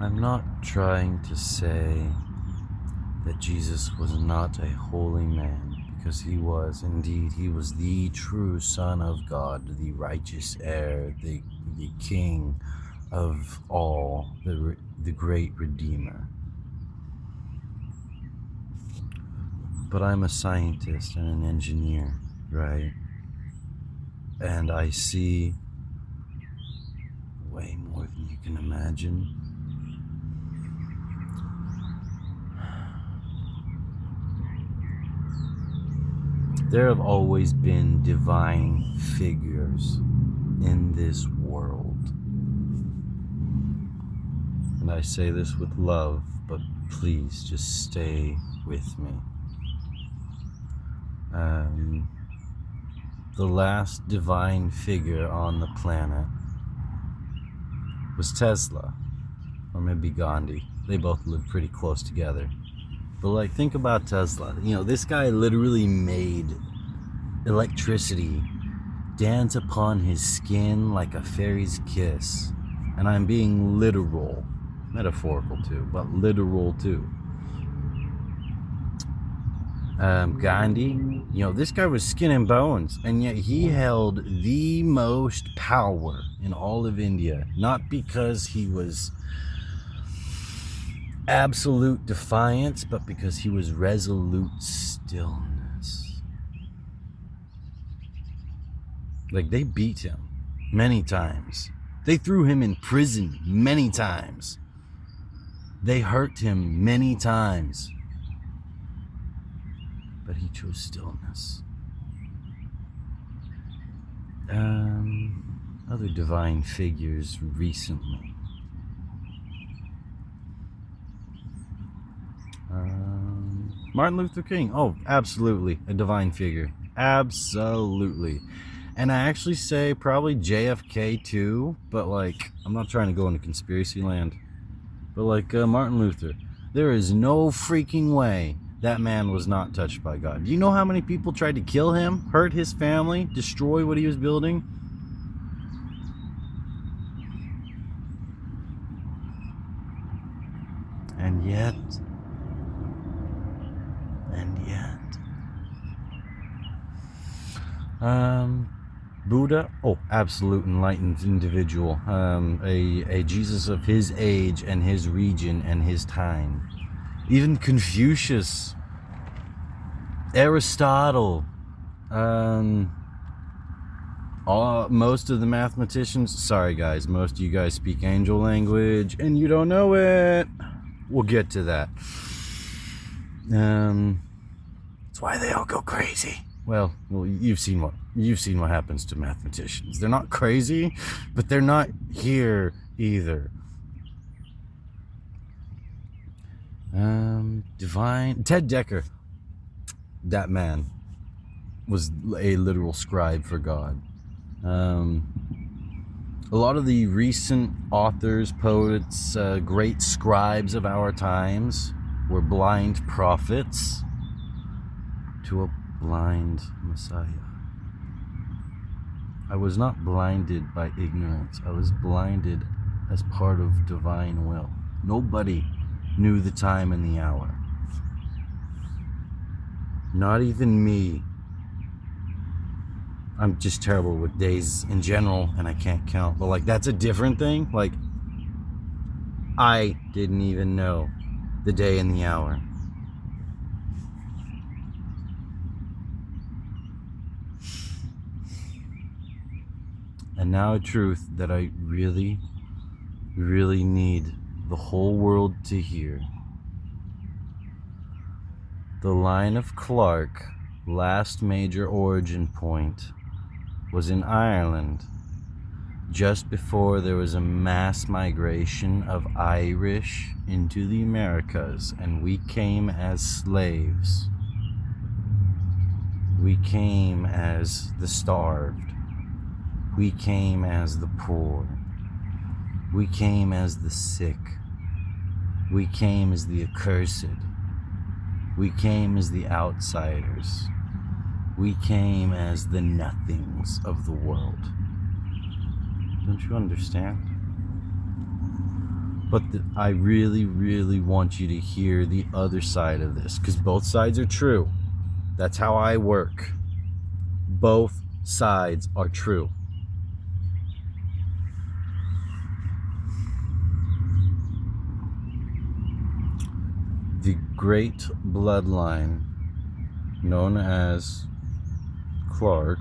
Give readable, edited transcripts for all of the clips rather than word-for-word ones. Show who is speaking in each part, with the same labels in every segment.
Speaker 1: I'm not trying to say that Jesus was not a holy man, because he was. Indeed, he was the true Son of God, the righteous heir, the King of all, the great Redeemer. But I'm a scientist and an engineer, right? And I see way more than you can imagine. There have always been divine figures in this world. And I say this with love, but please just stay with me. The last divine figure on the planet was Tesla, or maybe Gandhi. They both lived pretty close together. But think about Tesla. This guy literally made electricity dance upon his skin like a fairy's kiss. And I'm being literal, metaphorical too, but literal too. Gandhi, this guy was skin and bones, and yet he held the most power in all of India, not because he was absolute defiance, but because he was resolute stillness. They beat him many times. They threw him in prison many times. They hurt him many times. But he chose stillness. Other divine figures recently. Martin Luther King. Oh, absolutely. A divine figure. Absolutely. And I actually say probably JFK too, but I'm not trying to go into conspiracy land. But Martin Luther, there is no freaking way that man was not touched by God. Do you know how many people tried to kill him, hurt his family, destroy what he was building? And yet, Buddha, absolute enlightened individual, a Jesus of his age and his region and his time. Even Confucius, Aristotle, most of the mathematicians. Sorry guys, most of you guys speak angel language and you don't know it. We'll get to that. That's why they all go crazy. Well, you've seen what happens to mathematicians. They're not crazy, but they're not here either. Divine Ted Decker. That man was a literal scribe for God. A lot of the recent authors, poets, great scribes of our times were blind prophets to a blind Messiah. I was not blinded by ignorance. I was blinded as part of divine will. Nobody knew the time and the hour. Not even me. I'm just terrible with days in general, and I can't count. But that's a different thing. I didn't even know the day and the hour. And now a truth that I really, really need the whole world to hear. The line of Clark, last major origin point, was in Ireland, just before there was a mass migration of Irish into the Americas, and we came as slaves. We came as the starved. We came as the poor. We came as the sick. We came as the accursed. We came as the outsiders. We came as the nothings of the world. Don't you understand? But I really, really want you to hear the other side of this, because both sides are true. That's how I work. Both sides are true. The great bloodline known as Clark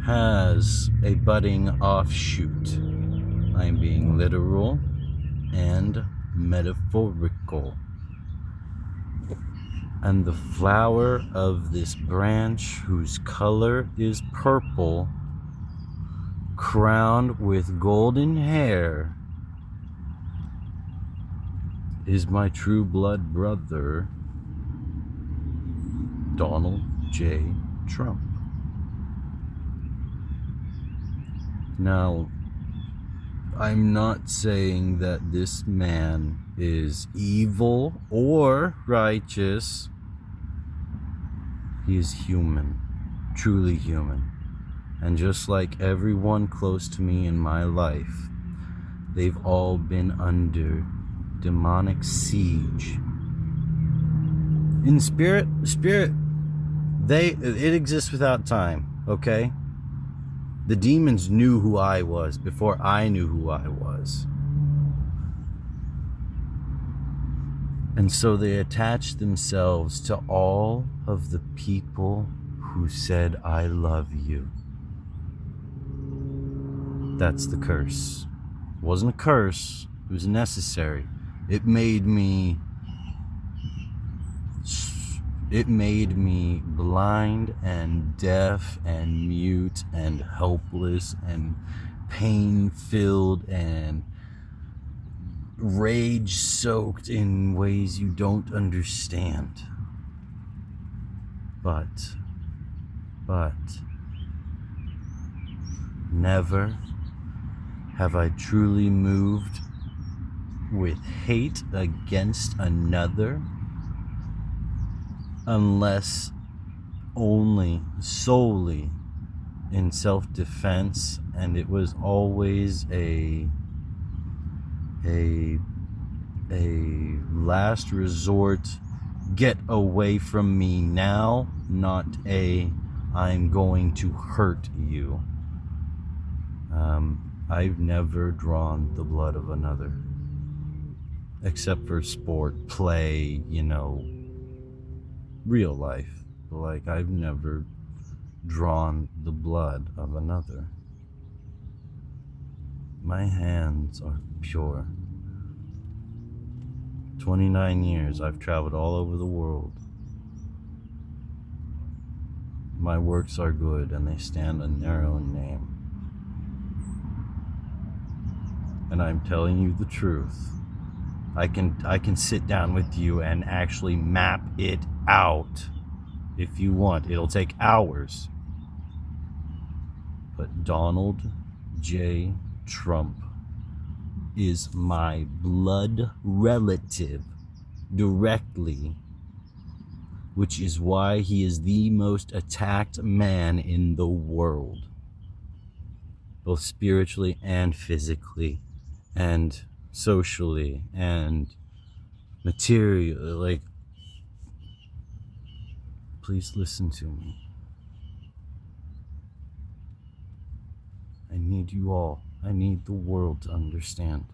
Speaker 1: has a budding offshoot. I'm being literal and metaphorical. And the flower of this branch, whose color is purple, crowned with golden hair, is my true blood brother, Donald J. Trump. Now, I'm not saying that this man is evil or righteous. He is human, truly human. And just like everyone close to me in my life, they've all been under demonic siege. In spirit, it exists without time, okay? The demons knew who I was before I knew who I was. And so they attached themselves to all of the people who said, I love you. That's the curse. It wasn't a curse, it was necessary. It made me blind and deaf and mute and helpless and pain-filled and rage-soaked in ways you don't understand. But never have I truly moved with hate against another, unless only solely in self-defense, and it was always a last resort, get away from me now, not I'm going to hurt you. I've never drawn the blood of another, except for sport, play, real life. Like, I've never drawn the blood of another. My hands are pure. 29 years I've traveled all over the world. My works are good and they stand in their own name. And I'm telling you the truth. I can sit down with you and actually map it out if you want. It'll take hours. But Donald J. Trump is my blood relative directly, which is why he is the most attacked man in the world, both spiritually and physically and socially and materially. Like, please listen to me. I need you all. I need the world to understand.